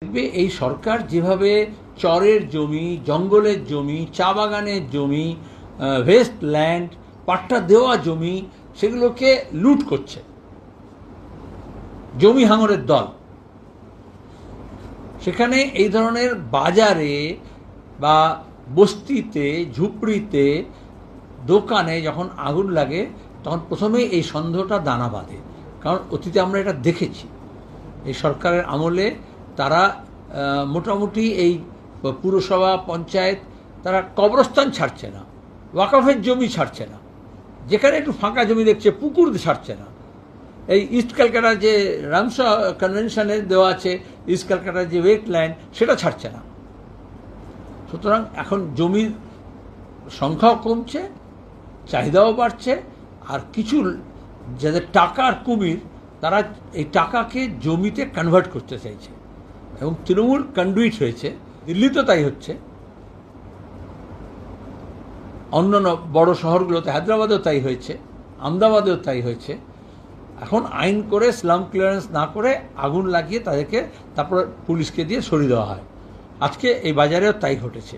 দেখবে এই সরকার যেভাবে চরের জমি, জঙ্গলের জমি, চা বাগানের জমি, ওয়েস্ট ল্যান্ড, পাট্টা দেওয়া জমি সেগুলোকে লুট করছে, জমি হাঙরের দল। সেখানে এই ধরনের বাজারে বা বস্তিতে, ঝুপড়িতে, দোকানে যখন আগুন লাগে তখন প্রথমেই এই সন্দেহটা দানা বাঁধে। কারণ অতীতে আমরা এটা দেখেছি, এই সরকারের আমলে তারা মোটামুটি এই পুরসভা, পঞ্চায়েত তারা কবরস্থান ছাড়ছে না, ওয়াকফের জমি ছাড়ছে না, যেখানে একটু ফাঁকা জমি দেখছে পুকুর ছাড়ছে না। এই ইস্ট ক্যালকাটার যে রামসা কনভেনশনে দেওয়া আছে, ইস্ট ক্যালকাটার যে ওয়েটল্যান্ড সেটা ছাড়ছে না। সুতরাং এখন জমির সংখ্যাও কমছে, চাহিদাও বাড়ছে, আর কিছু যাদের টাকার কুমির তারা এই টাকাকে জমিতে কনভার্ট করতে চাইছে এবং তৃণমূল কন্ডুইট হয়েছে। দিল্লিতেও তাই হচ্ছে, অন্যান্য বড় শহরগুলোতে, হায়দ্রাবাদেও তাই হয়েছে, আহমেদাবাদেও তাই হয়েছে। এখন আইন করে স্লাম ক্লিয়ারেন্স না করে আগুন লাগিয়ে তাদেরকে তারপর পুলিশকে দিয়ে সরিয়ে দেওয়া হয়। আজকে এই বাজারেও তাই ঘটেছে।